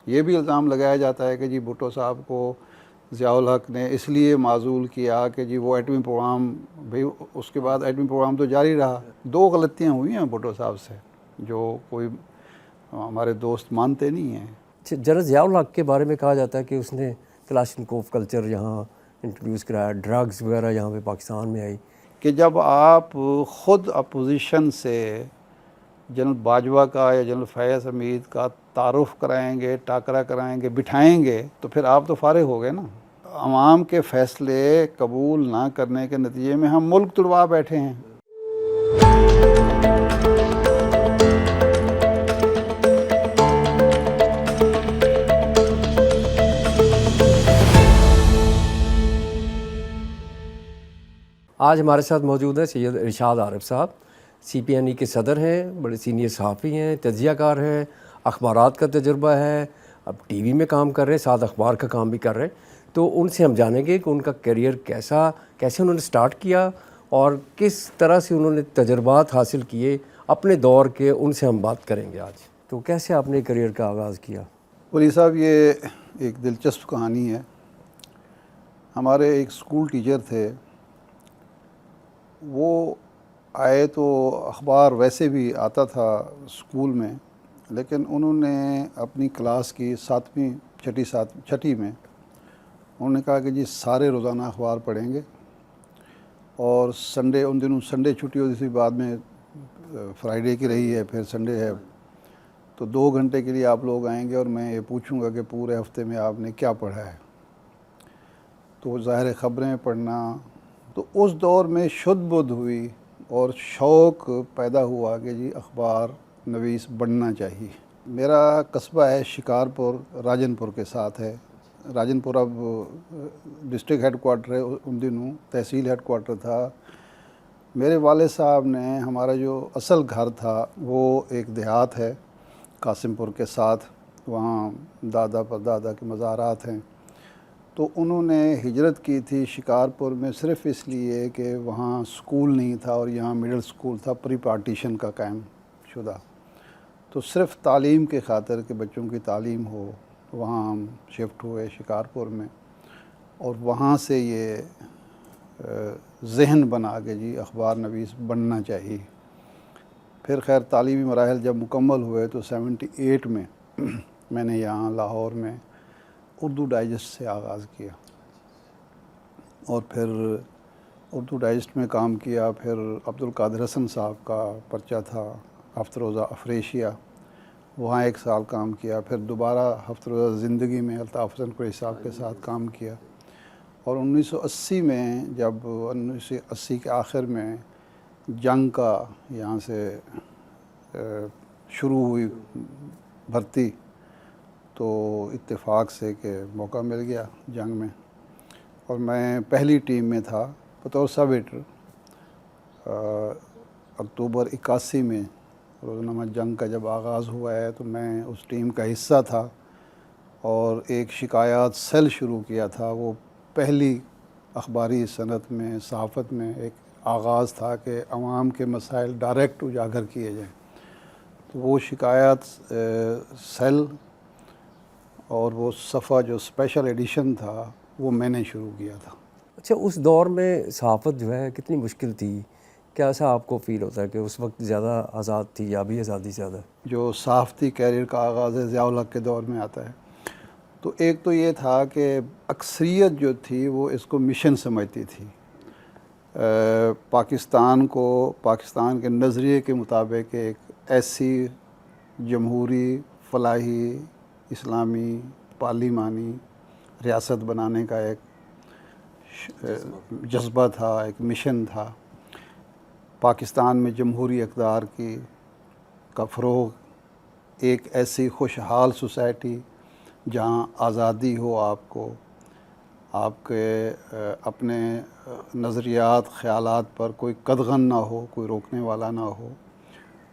ये भी इल्ज़ाम लगाया जाता है कि जी भुट्टो साहब को ज़ियाउल हक ने इसलिए माज़ूल किया कि जी वो एटमी प्रोग्राम, भाई उसके बाद एटमी प्रोग्राम तो जारी रहा। 2 गलतियाँ हुई हैं भुट्टो साहब से जो कोई हमारे दोस्त मानते नहीं हैं। जनरल ज़ियाउल हक के बारे में कहा जाता है कि उसने कलाशनिकोव कल्चर यहाँ इंट्रोड्यूस कराया, ड्रग्स वगैरह यहाँ पे पाकिस्तान में आई। कि जब आप ख़ुद अपोजिशन से जनरल बाजवा का या जनरल फैज़ हमीद का तारुफ़ कराएंगे, टाकरा कराएंगे, बिठाएंगे, तो फिर आप तो फारिग हो गए ना। अवाम के फ़ैसले कबूल ना करने के नतीजे में हम मुल्क तुड़वा बैठे हैं। आज हमारे साथ मौजूद है सैयद इरशाद आरिफ साहब, CPNE के सदर हैं, बड़े सीनियर सहाफ़ी हैं, तज्ज़ियाकार हैं, अखबारात का तजुर्बा है, अब TV में काम कर रहे हैं, साथ अखबार का काम भी कर रहे हैं। तो उनसे हम जानेंगे कि उनका करियर कैसे उन्होंने स्टार्ट किया और किस तरह से उन्होंने तजुर्बात हासिल किए अपने दौर के, उनसे हम बात करेंगे आज। तो कैसे आपने करियर का आगाज़ किया? वली साहब, ये एक दिलचस्प कहानी है। हमारे एक स्कूल टीचर थे, वो आए तो अखबार वैसे भी आता था स्कूल में, लेकिन उन्होंने अपनी क्लास की 7वीं छठी में उन्होंने कहा कि जी सारे रोज़ाना अखबार पढ़ेंगे और संडे, उन दिनों संडे छुट्टी होती थी, बाद में फ्राइडे की रही है, फिर संडे है, तो 2 घंटे के लिए आप लोग आएंगे और मैं ये पूछूंगा कि पूरे हफ्ते में आपने क्या पढ़ा है। तो ज़ाहिर ख़बरें पढ़ना, तो उस दौर में शुद्ध बुद्ध हुई और शौक़ पैदा हुआ कि जी अखबार नवीस बनना चाहिए। मेरा कस्बा है शिकारपुर, राजनपुर के साथ है। राजनपुर अब डिस्ट्रिक्ट हेडक्वार्टर है, उन दिनों तहसील हेडक्वार्टर था। मेरे वालिद साहब ने, हमारा जो असल घर था वो एक देहात है कासिमपुर के साथ, वहाँ दादा परदादा के मज़ारात हैं। तो उन्होंने हिजरत की थी शिकारपुर में सिर्फ़ इसलिए कि वहाँ स्कूल नहीं था और यहाँ मिडिल स्कूल था, प्री पार्टीशन का कायम शुदा। तो सिर्फ़ तालीम के ख़ातिर कि बच्चों की तालीम हो, वहाँ हम शिफ्ट हुए शिकारपुर में और वहाँ से ये ज़हन बना के जी अखबार नवीस बनना चाहिए। फिर खैर तालीमी मराहल जब मुकम्मल हुए तो 78 में मैंने यहाँ लाहौर में उर्दू डाइजेस्ट से आगाज़ किया और फिर उर्दू डाइजेस्ट में काम किया। फिर अब्दुल कादिर हसन साहब का पर्चा था हफ्तरोज़ा अफरेशिया, वहाँ 1 साल काम किया। फिर दोबारा हफ्तरोज़ा ज़िंदगी में अल्ताफ़ हसन कुरैशी साहब के साथ काम किया और 1980 में, जब 1980 के आखिर में जंग का यहाँ से शुरू हुई भर्ती, तो इत्तेफाक से कि मौका मिल गया जंग में और मैं पहली टीम में था बतौर सब एडिटर। अक्टूबर 81 में रोज़नामा जंग का जब आगाज़ हुआ है तो मैं उस टीम का हिस्सा था और एक शिकायत सेल शुरू किया था। वो पहली अखबारी सनत में, सहाफ़त में एक आगाज़ था कि अवाम के मसाइल डायरेक्ट उजागर किए जाएँ। तो वो शिकायत सेल और वो सफ़ा जो स्पेशल एडिशन था वो मैंने शुरू किया था। अच्छा, उस दौर में सहाफ़त जो है कितनी मुश्किल थी? क्या ऐसा आपको फ़ील होता है कि उस वक्त ज़्यादा आज़ाद थी या अभी आज़ादी ज़्यादा? जो सहाफ़ती कैरियर का आगाज़ है ज़ियाउल हक के दौर में आता है। तो एक तो ये था कि अक्सरियत जो थी वो इसको मिशन समझती थी। पाकिस्तान को, पाकिस्तान के नज़रिए के मुताबिक एक ऐसी जमहूरी, फलाही, इस्लामी, पार्लिमानी रियासत बनाने का एक जज्बा था, एक मिशन था। पाकिस्तान में जमहूरी इक़्तिदार का फ़रोग़, एक ऐसी खुशहाल सोसाइटी जहाँ आज़ादी हो, आपके अपने नज़रियात, ख़यालात पर कोई कदगन ना हो, कोई रोकने वाला ना हो।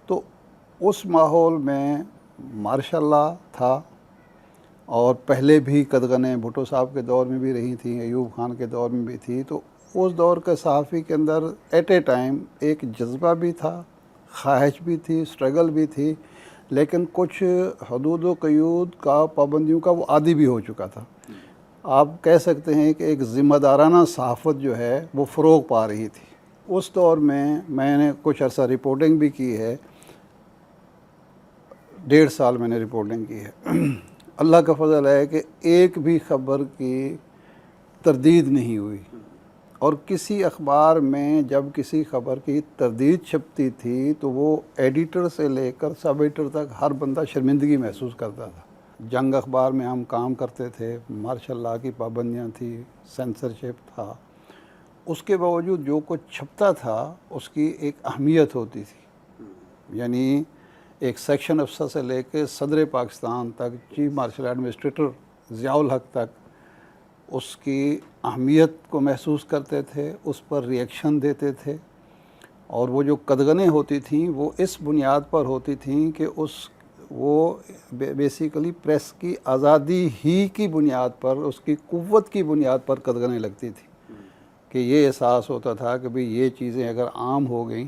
तो उस माहौल में माशाअल्लाह था और पहले भी कदगनें भुट्टो साहब के दौर में भी रही थी, अयूब खान के दौर में भी थी। तो उस दौर के सहाफ़ी के अंदर एट ए टाइम एक जज्बा भी था, ख्वाहिश भी थी, स्ट्रगल भी थी, लेकिन कुछ हदूद व क़यूद का, पाबंदियों का वो आदी भी हो चुका था। आप कह सकते हैं कि एक ज़िम्मेदाराना सहाफ़त जो है वो फ़रोग़ पा रही थी। उस दौर में मैंने कुछ अर्सा रिपोर्टिंग भी की है, 1.5 साल मैंने रिपोर्टिंग की है। अल्लाह का फ़ज़ल है कि एक भी ख़बर की तरदीद नहीं हुई, और किसी अखबार में जब किसी ख़बर की तरदीद छपती थी तो वो एडिटर से लेकर सब एडिटर तक हर बंदा शर्मिंदगी महसूस करता था। जंग अखबार में हम काम करते थे, मार्शल लॉ की पाबंदियाँ थी, सेंसरशिप था, उसके बावजूद जो कुछ छपता था उसकी एक अहमियत होती थी। यानी एक सेक्शन अफसर से लेकर सदर पाकिस्तान तक, चीफ मार्शल एडमिनिस्ट्रेटर ज़ियाउल हक तक उसकी अहमियत को महसूस करते थे, उस पर रिएक्शन देते थे। और वो जो कदगनें होती थीं वो इस बुनियाद पर होती थीं कि वो बेसिकली प्रेस की आज़ादी ही की बुनियाद पर, उसकी क़ुव्वत की बुनियाद पर कदगनें लगती थी कि ये एहसास होता था कि भाई ये चीज़ें अगर आम हो गई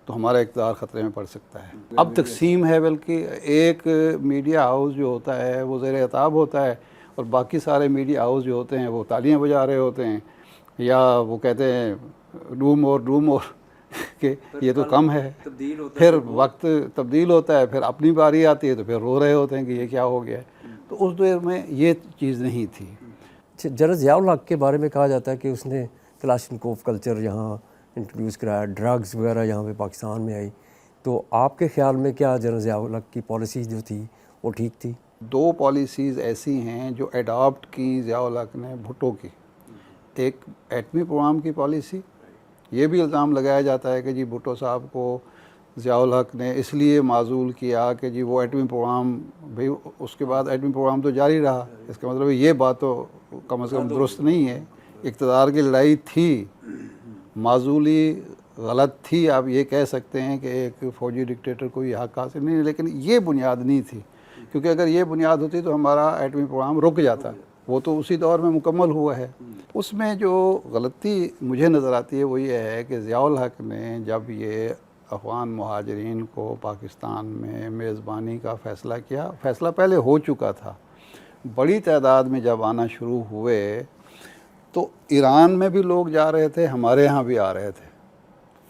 तो हमारा इक़्तिदार ख़तरे में पड़ सकता है। अब तकसीम है, बल्कि एक मीडिया हाउस जो होता है वो ज़ेर-ए-ताब होता है और बाकी सारे मीडिया हाउस जो होते हैं वो तालियां बजा रहे होते हैं, या वो कहते हैं डू मोर कि ये तो कम है। फिर वक्त तब्दील होता है, फिर अपनी बारी आती है तो फिर रो रहे होते हैं कि ये क्या हो गया है। तो उस दौर में ये चीज़ नहीं थी। जनरल ज़ियाउल हक के बारे में कहा जाता है कि उसने क्लाशनकोव कल्चर यहाँ इंट्रोड्यूस कराया, ड्रग्स वगैरह यहाँ पे पाकिस्तान में आई। तो आपके ख़्याल में क्या जनरल ज़ियाउल हक की पॉलिसी जो थी वो ठीक थी? 2 पॉलिसीज़ ऐसी हैं जो एडॉप्ट की ज़ियाउल हक ने भुट्टो की। एक एटमी प्रोग्राम की पॉलिसी, ये भी इल्ज़ाम लगाया जाता है कि जी भुट्टो साहब को ज़ियाउल हक ने इसलिए माज़ूल किया कि जी वो एटमी प्रोग्राम, भाई उसके बाद एटमी प्रोग्राम तो जारी रहा, इसका मतलब ये बात तो कम से कम दुरुस्त नहीं है। इक़्तिदार की लड़ाई थी, माज़ूली गलत थी, आप ये कह सकते हैं कि एक फ़ौजी डिक्टेटर को ये हक़ हासिल नहीं, लेकिन ये बुनियाद नहीं थी, क्योंकि अगर ये बुनियाद होती तो हमारा एटमी प्रोग्राम रुक जाता। वो तो उसी दौर में मुकम्मल हुआ है। उसमें जो गलती मुझे नज़र आती है वो ये है कि ज़ियाउल हक ने जब ये अफ़गान मुहाजिरीन को पाकिस्तान में मेज़बानी का फ़ैसला किया, फ़ैसला पहले हो चुका था, बड़ी तादाद में जब आना शुरू हुए तो ईरान में भी लोग जा रहे थे, हमारे यहाँ भी आ रहे थे।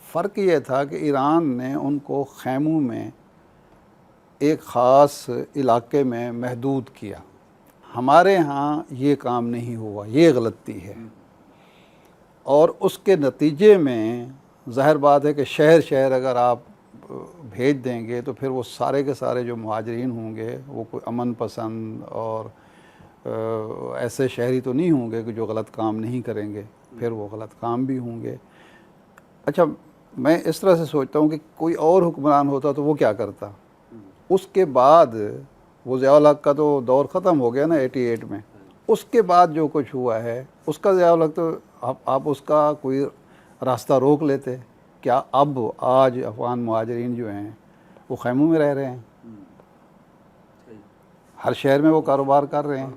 फ़र्क ये था कि ईरान ने उनको ख़ैमों में एक ख़ास इलाके में महदूद किया, हमारे यहाँ ये काम नहीं हुआ, ये गलती है। और उसके नतीजे में ज़ाहिर बात है कि शहर शहर अगर आप भेज देंगे तो फिर वो सारे के सारे जो मुहाजिरीन होंगे वो कोई अमन पसंद और ऐसे शहरी तो नहीं होंगे कि जो गलत काम नहीं करेंगे, फिर वो गलत काम भी होंगे। अच्छा, मैं इस तरह से सोचता हूँ कि कोई और हुक्मरान होता तो वो क्या करता। उसके बाद वो ज़ियाउल हक का तो दौर ख़त्म हो गया ना 88 में, उसके बाद जो कुछ हुआ है उसका ज़ियाउल हक तो आप उसका कोई रास्ता रोक लेते। क्या अब आज अफ़गान मुहाजिरीन जो हैं वो ख़ैमों में रह रहे हैं, हर शहर में वो कारोबार कर रहे हैं।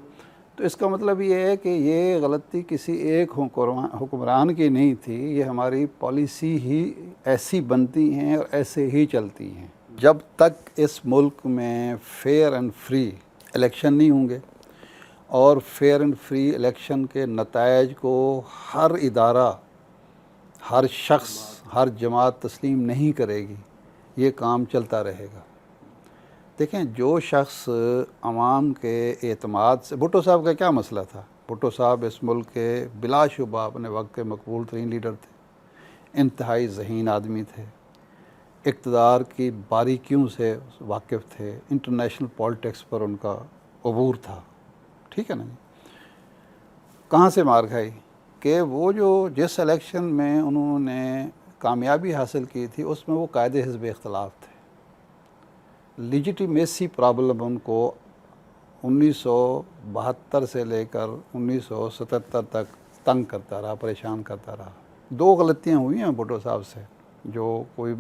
तो इसका मतलब ये है कि ये गलती किसी एक हुक्मरान की नहीं थी, ये हमारी पॉलिसी ही ऐसी बनती हैं और ऐसे ही चलती हैं। जब तक इस मुल्क में फेयर एंड फ्री इलेक्शन नहीं होंगे और फेयर एंड फ्री इलेक्शन के नताइज को हर इदारा, हर शख्स, हर जमात तस्लीम नहीं करेगी, ये काम चलता रहेगा। देखें, जो शख्स अवाम के एतमाद से, भुट्टो साहब का क्या मसला था? भुट्टो साहब इस मुल्क के बिलाशुबा अपने वक्त के मकबूल तरीन लीडर थे, इंतहाई ज़हीन आदमी थे, इक़्तिदार की बारीकियों से वाकिफ़ थे, इंटरनेशनल पॉलिटिक्स पर उनका अबूर था, ठीक है ना। कहाँ से मार खाई कि वो जो जिस इलेक्शन में उन्होंने कामयाबी हासिल की थी उसमें वो कायदे हिज़्ब इख्तिलाफ थे। लिजिटिमेसी प्रॉब्लम उनको 1972 से लेकर 1977 तक तंग करता रहा, परेशान करता रहा। 2 गलतियाँ हुई हैं भुट्टो साहब से जो कोई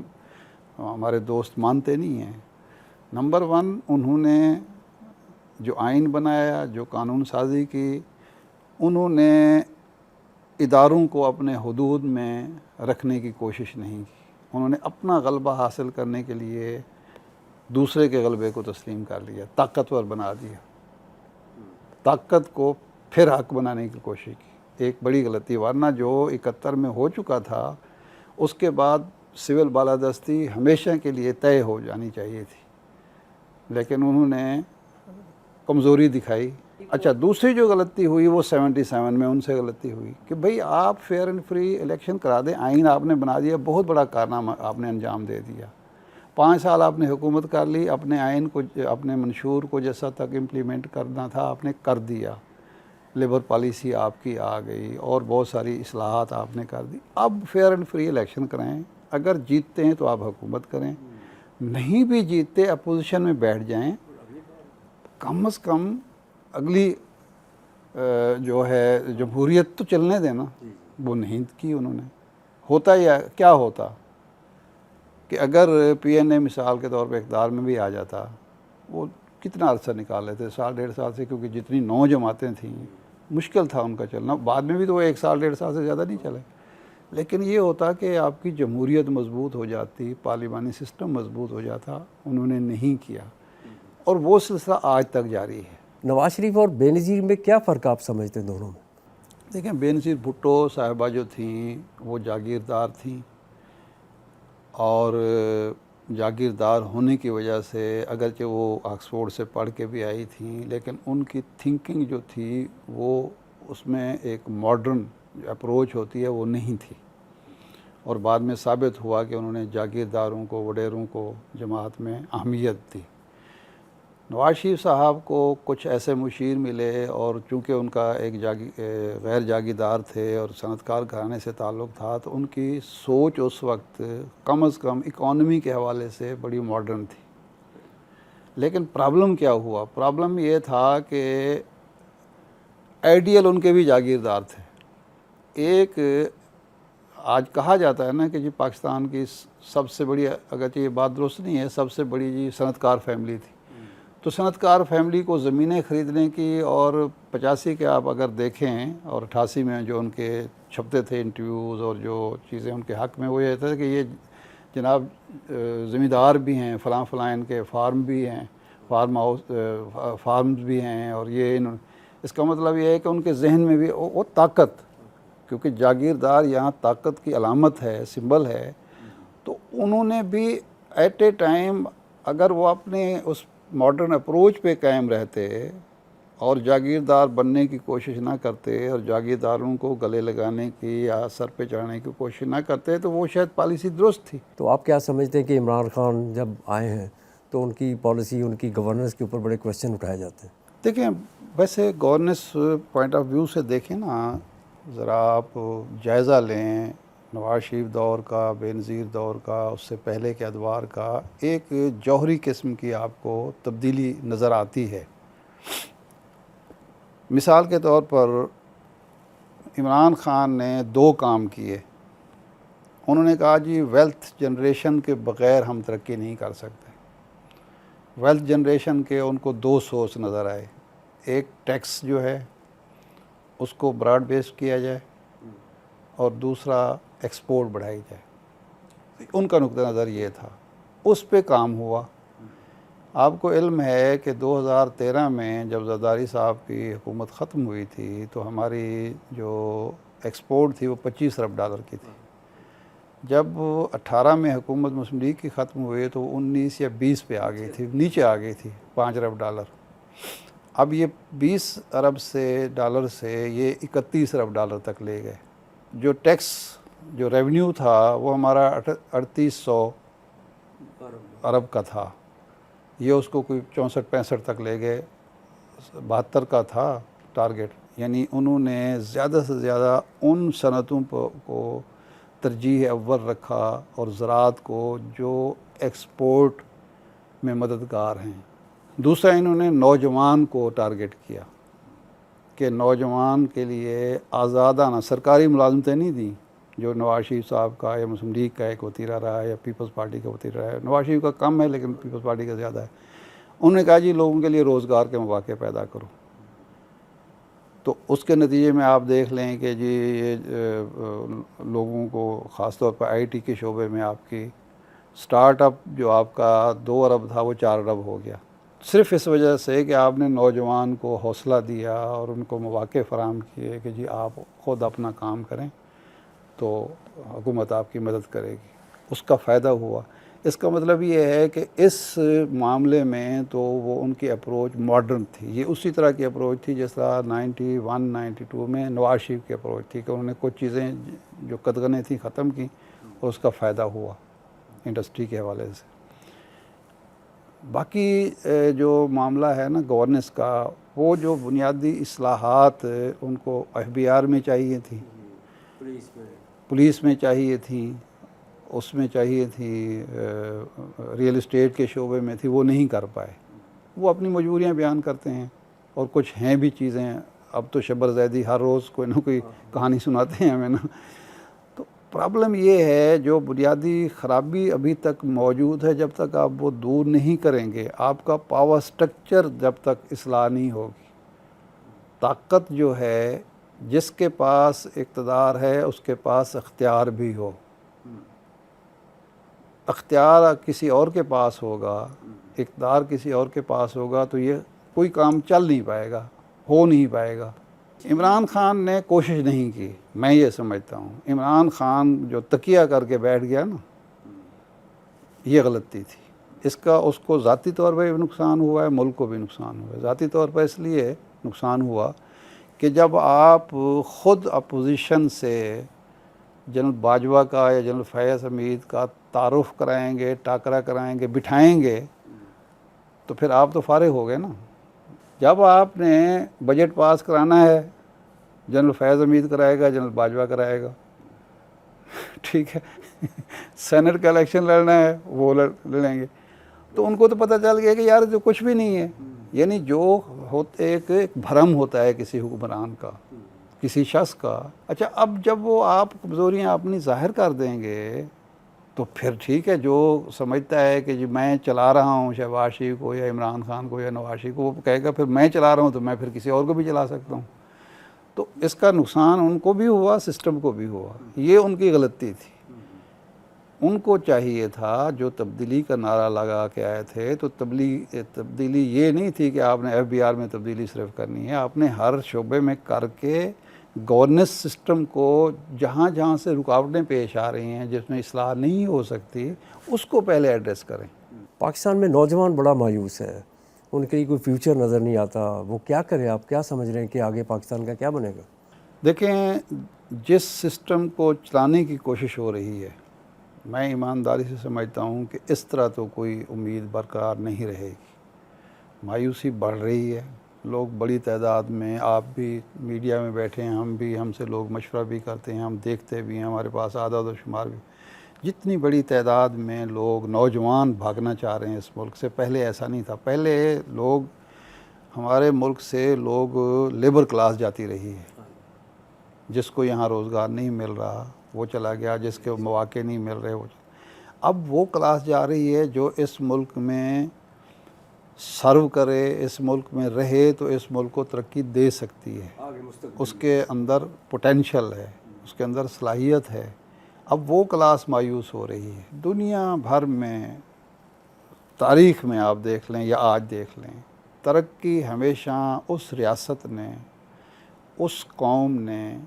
हमारे दोस्त मानते नहीं हैं। नंबर 1, उन्होंने जो आइन बनाया, जो कानून साजी की, उन्होंने इदारों को अपने हुदूद में रखने की कोशिश नहीं की। उन्होंने अपना गलबा हासिल करने के लिए दूसरे के गलबे को तस्लीम कर लिया, ताकतवर बना दिया, ताकत को फिर हक बनाने की कोशिश की। एक बड़ी गलती, वरना जो 71 में हो चुका था उसके बाद सिविल बालादस्ती हमेशा के लिए तय हो जानी चाहिए थी, लेकिन उन्होंने कमज़ोरी दिखाई। अच्छा, दूसरी जो गलती हुई वो 77 में उनसे गलती हुई कि भाई आप फेयर एंड फ्री इलेक्शन करा दें, आइन आपने बना दिया, बहुत बड़ा कारनामा आपने अंजाम दे दिया। 5 साल आपने हुकूमत कर ली, अपने आइन को, अपने मंशूर को जैसा तक इम्प्लीमेंट करना था आपने कर दिया, लेबर पॉलिसी आपकी आ गई और बहुत सारी इस्लाहात आपने कर दी। अब फेयर एंड फ्री इलेक्शन कराएं, अगर जीतते हैं तो आप हुकूमत करें, नहीं भी जीतते अपोजिशन में बैठ जाएं, कम से कम अगली जो है जमहूरियत तो चलने देना। वो नहीं की उन्होंने। होता या क्या होता कि अगर PNA मिसाल के तौर पे इक़्तिदार में भी आ जाता, वो कितना अरसा निकाल लेते, साल 1.5 साल से, क्योंकि जितनी 9 जमातें थीं मुश्किल था उनका चलना। बाद में भी तो 1 साल 1.5 साल से ज़्यादा नहीं चले, लेकिन ये होता कि आपकी जमहूरियत मजबूत हो जाती, पार्लिमानी सिस्टम मजबूत हो जाता। उन्होंने नहीं किया और वो सिलसिला आज तक जारी है। नवाज शरीफ और बेनज़ीर में क्या फ़र्क आप समझते हैं दोनों में? देखें, बेनज़ीर भुट्टो साहिबा जो थीं वो जागीरदार थीं, और जागीरदार होने की वजह से अगरचे वो ऑक्सफोर्ड से पढ़ के भी आई थी, लेकिन उनकी थिंकिंग जो थी वो उसमें एक मॉडर्न अप्रोच होती है वो नहीं थी, और बाद में साबित हुआ कि उन्होंने जागीरदारों को, वडेरों को जमात में अहमियत दी। नवाज शरीफ साहब को कुछ ऐसे मुशीर मिले, और चूँकि उनका एक गैर जागीरदार थे और सनतकार घराने से ताल्लुक़ था, तो उनकी सोच उस वक्त कम से कम इकॉनमी के हवाले से बड़ी मॉडर्न थी। लेकिन प्रॉब्लम क्या हुआ? प्रॉब्लम ये था कि आइडियल उनके भी जागीरदार थे। एक आज कहा जाता है ना कि जी पाकिस्तान की सबसे बड़ी, अगर ये बात दुरुस्त नहीं है, सबसे बड़ी जी सनतकार फैमिली थी। तो सनतकार फैमिली को ज़मीनें ख़रीदने की, और 85 के आप अगर देखें और 88 में जो उनके छपते थे इंटरव्यूज़ और जो चीज़ें उनके हक़ में, वो ये था कि ये जनाब ज़मींदार भी हैं, फ़लाँ फ़लाँ इनके फार्म भी हैं, फार्म्स भी हैं, और ये इसका मतलब ये है कि उनके जहन में भी वो ताकत, क्योंकि जागीरदार यहाँ ताकत की अलामत है, सिंबल है। तो उन्होंने भी एट ए टाइम, अगर वो अपने उस मॉडर्न अप्रोच पे कायम रहते और जागीरदार बनने की कोशिश ना करते, और जागीरदारों को गले लगाने की या सर पे चढ़ाने की कोशिश ना करते, तो वो शायद पॉलिसी दुरुस्त थी। तो आप क्या समझते हैं कि इमरान खान जब आए हैं तो उनकी पॉलिसी, उनकी गवर्नेंस के ऊपर बड़े क्वेश्चन उठाए जाते हैं? देखें, वैसे गवर्नेंस पॉइंट ऑफ व्यू से देखें ना, ज़रा आप जायज़ा लें नवाज शरीफ दौर का, बेनज़ीर दौर का, उससे पहले के अदवार का, एक जौहरी किस्म की आपको तब्दीली नज़र आती है। मिसाल के तौर पर इमरान खान ने 2 काम किए। उन्होंने कहा जी वेल्थ जनरेशन के बग़ैर हम तरक्की नहीं कर सकते। वेल्थ जनरेशन के उनको 2 सोर्स नज़र आए। एक टैक्स जो है उसको ब्रॉड बेस किया जाए, और दूसरा एक्सपोर्ट बढ़ाई जाए। उनका नुक्ता नज़र ये था, उस पे काम हुआ। आपको इल्म है कि 2013 में जब ज़रदारी साहब की हुकूमत ख़त्म हुई थी, तो हमारी जो एक्सपोर्ट थी वो $25 अरब की थी। जब 18 में हुकूमत मुस्लिम लीग की ख़त्म हुई तो 19 या 20 पे आ गई थी, नीचे आ गई थी $5 अरब। अब ये 20 अरब से डॉलर से ये $31 अरब तक ले गए। जो टैक्स, जो रेवेन्यू था वो हमारा 3800 अरब का था, ये उसको कोई 64-65 तक ले गए। 72 का था टारगेट। यानी उन्होंने ज़्यादा से ज़्यादा उन सनतों को तरजीह अव्वल रखा, और ज़राअत को जो एक्सपोर्ट में मददगार हैं। दूसरा, इन्होंने नौजवान को टारगेट किया कि नौजवान के लिए आज़ादाना सरकारी मुलाजमतें नहीं दी, जो नवाज शरीफ साहब का या मुस्लिम लीग का एक वतीरा रहा है या पीपल्स पार्टी का वतीरा रहा है। नवाज शरीफ का कम है लेकिन पीपल्स पार्टी का ज़्यादा है। उन्होंने कहा जी लोगों के लिए रोज़गार के मौके पैदा करो। तो उसके नतीजे में आप देख लें कि जी ये लोगों को ख़ास तौर पर IT के शोबे में आपकी स्टार्टअप जो आपका 2 अरब था वो 4 अरब हो गया, सिर्फ इस वजह से कि आपने नौजवान को हौसला दिया और उनको मौक़े फ़राहम किए कि जी आप ख़ुद अपना काम करें तो हुकूमत आपकी मदद करेगी, उसका फ़ायदा हुआ। इसका मतलब ये है कि इस मामले में तो वो उनकी अप्रोच मॉडर्न थी, ये उसी तरह की अप्रोच थी जिस तरह 91-92 में नवाज शरीफ की अप्रोच थी कि उन्होंने कुछ चीज़ें जो कदगनें थी ख़त्म की और उसका फ़ायदा हुआ इंडस्ट्री के हवाले से। बाकी जो मामला है ना गवर्नेंस का, वो जो बुनियादी इस्लाहात उनको एफबीआर में चाहिए थी, पुलिस में चाहिए थी, उसमें चाहिए थी, रियल इस्टेट के शोबे में थी, वो नहीं कर पाए। वो अपनी मजबूरियां बयान करते हैं और कुछ हैं भी चीज़ें। अब तो शब्बर ज़ैदी हर रोज़ कोई ना कोई कहानी सुनाते हैं हमें ना। तो प्रॉब्लम ये है, जो बुनियादी ख़राबी अभी तक मौजूद है, जब तक आप वो दूर नहीं करेंगे, आपका पावर स्ट्रक्चर जब तक इस्लाह नहीं होगी, ताकत जो है, जिसके पास इक़्तिदार है उसके पास अख्तियार भी हो, अख्तियार किसी और के पास होगा, इक़्तिदार किसी और के पास होगा, तो ये कोई काम चल नहीं पाएगा, हो नहीं पाएगा। इमरान खान ने कोशिश नहीं की, मैं ये समझता हूँ। इमरान खान जो तकिया करके बैठ गया ना, ये गलती थी। इसका उसको ज़ाती तौर पर भी नुकसान हुआ है, मुल्क को भी नुकसान हुआ है। ज़ाती तौर पर इसलिए नुकसान हुआ कि जब आप ख़ुद अपोजिशन से जनरल बाजवा का या जनरल फैज़ हमीद का तारुफ़ कराएंगे, टाकरा कराएंगे, बिठाएंगे, तो फिर आप तो फारिग हो गए ना। जब आपने बजट पास कराना है, जनरल फैज़ हमीद कराएगा, जनरल बाजवा कराएगा, ठीक है। सेनेट का इलेक्शन लड़ना है, वो लड़ेंगे। तो उनको तो पता चल गया कि यार जो कुछ भी नहीं है, यानी जो होते एक भ्रम होता है किसी हुक्मरान का, किसी शख्स का। अच्छा, अब जब वो आप कमज़ोरियाँ अपनी ज़ाहिर कर देंगे तो फिर ठीक है, जो समझता है कि जी मैं चला रहा हूँ शहबाज शरीफ को या इमरान खान को या नवाज शरीफ को, वो कहेगा फिर मैं चला रहा हूँ तो मैं फिर किसी और को भी चला सकता हूँ। तो इसका नुकसान उनको भी हुआ, सिस्टम को भी हुआ। ये उनकी गलती थी। उनको चाहिए था, जो तब्दीली का नारा लगा के आए थे, तो तब्दीली ये नहीं थी कि आपने एफबीआर में तब्दीली सिर्फ करनी है, आपने हर शोबे में करके गवर्नेंस सिस्टम को जहाँ जहाँ से रुकावटें पेश आ रही हैं, जिसमें इस्लाह नहीं हो सकती, उसको पहले एड्रेस करें। पाकिस्तान में नौजवान बड़ा मायूस है, उनके लिए कोई फ्यूचर नज़र नहीं आता। वो क्या करें? आप क्या समझ रहे हैं कि आगे पाकिस्तान का क्या बनेगा? देखें, जिस सिस्टम को चलाने की कोशिश हो रही है, मैं ईमानदारी से समझता हूँ कि इस तरह तो कोई उम्मीद बरकरार नहीं रहेगी। मायूसी बढ़ रही है, लोग बड़ी तादाद में, आप भी मीडिया में बैठे हैं, हम भी, हमसे लोग मशवरा भी करते हैं, हम देखते भी हैं, हमारे पास आदाद व शुमार भी। जितनी बड़ी तादाद में लोग नौजवान भागना चाह रहे हैं इस मुल्क से, पहले ऐसा नहीं था। पहले लोग, हमारे मुल्क से लोग, लेबर क्लास जाती रही है। जिसको यहाँ रोज़गार नहीं मिल रहा वो चला गया, जिसके मौके नहीं मिल रहे वो। अब वो क्लास जा रही है जो इस मुल्क में सर्व करे, इस मुल्क में रहे, तो इस मुल्क को तरक्की दे सकती है। उसके अंदर पोटेंशल है, उसके अंदर सलाहियत है। अब वो क्लास मायूस हो रही है। दुनिया भर में, तारीख़ में आप देख लें या आज देख लें, तरक्की हमेशा उस रियासत ने, उस कौम ने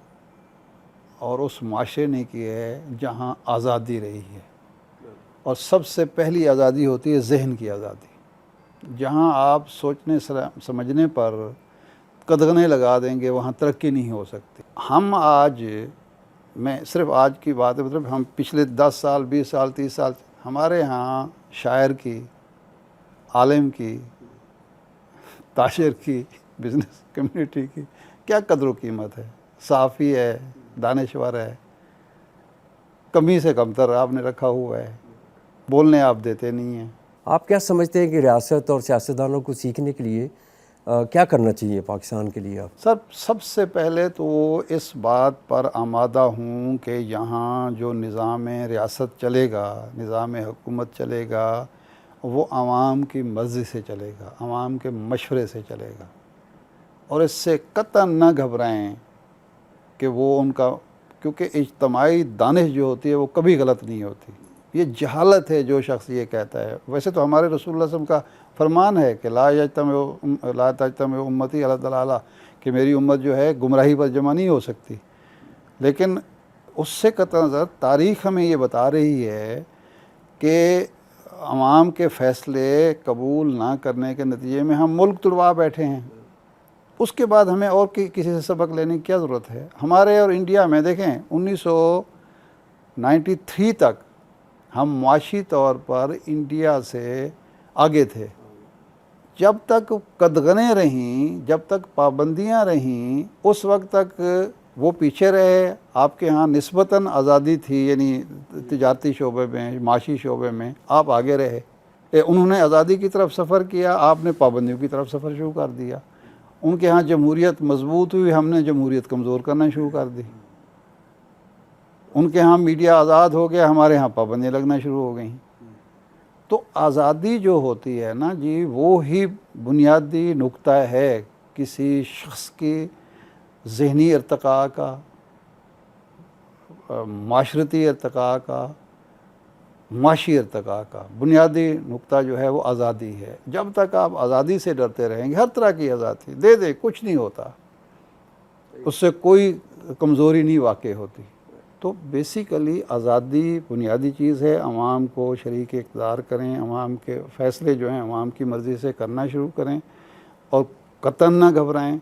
और उस माशरे ने की है जहाँ आज़ादी रही है। और सबसे पहली आज़ादी होती है जहन की आज़ादी। जहाँ आप सोचने समझने पर कदगने लगा देंगे, वहाँ तरक्की नहीं हो सकती। हम आज, मैं सिर्फ आज की बात है, मतलब हम पिछले 10 साल, 20 साल, 30 साल, हमारे यहाँ शायर की, आलिम की, ताशिर की, बिज़नेस कम्युनिटी की क्या कदर कीमत है। साफ़ी है, दानिश्वर है, कमी से कमतर आपने रखा हुआ है, बोलने आप देते नहीं हैं। आप क्या समझते हैं कि रियासत और सियासतदानों को सीखने के लिए क्या करना चाहिए पाकिस्तान के लिए? आप सर, सबसे पहले तो इस बात पर आमादा हूँ कि यहाँ जो निज़ाम रियासत चलेगा, निज़ाम हुकूमत चलेगा, वो आवाम की मर्ज़ी से चलेगा, आवाम के मशवरे से चलेगा। और इससे कतई न घबराएं कि वो उनका, क्योंकि इज्तमाई दानिश जो होती है वो कभी गलत नहीं होती। ये जहालत है जो शख्स ये कहता है। वैसे तो हमारे रसूलुल्लाह सल्लल्लाहु अलैहि वसल्लम का फरमान है कि ला तजतम उम्मती अला दलाला, कि मेरी उम्मत जो है गुमराही पर जमा नहीं हो सकती। लेकिन उससे कतई नज़र तारीख़ हमें ये बता रही है कि अवाम के फ़ैसले कबूल ना करने के नतीजे में हम मुल्क तुड़वा बैठे हैं। उसके बाद हमें और किसी से सबक लेने की क्या ज़रूरत है। हमारे और इंडिया में देखें 1993 तक हम मुआशी तौर पर इंडिया से आगे थे। जब तक कदगनें रहीं, जब तक पाबंदियां रहीं, उस वक्त तक वो पीछे रहे। आपके यहाँ निस्बतन आज़ादी थी, यानी तिजारती शोबे में, माशी शोबे में आप आगे रहे। उन्होंने आज़ादी की तरफ सफ़र किया, आपने पाबंदियों की तरफ सफ़र शुरू कर दिया। उनके यहाँ जमहूरियत मजबूत हुई, हमने जमहूरियत कमज़ोर करना शुरू कर दी। उनके यहाँ मीडिया आज़ाद हो गया, हमारे यहाँ पाबंदियाँ लगना शुरू हो गई। तो आज़ादी जो होती है ना जी, वो ही बुनियादी नुक्ता है किसी शख्स की ज़हनी इर्तिक़ा का, माशरती इर्तिक़ा का, माशी इर्तिक़ा का। बुनियादी नुक्ता जो है वो आज़ादी है। जब तक आप आज़ादी से डरते रहेंगे, हर तरह की आज़ादी दे कुछ नहीं होता, उससे कोई कमज़ोरी नहीं वाक़ई होती। तो बेसिकली आज़ादी बुनियादी चीज़ है। अवाम को शरीक इक़्तिदार करें, अवाम के फ़ैसले जो हैं अवाम की मर्ज़ी से करना शुरू करें, और कतई ना घबराएं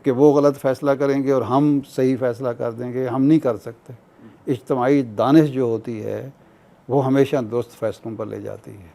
कि वो गलत फ़ैसला करेंगे और हम सही फ़ैसला कर देंगे। हम नहीं कर सकते। इज्तिमाई दानिश जो होती है वो हमेशा दुरुस्त फ़ैसलों पर ले जाती है।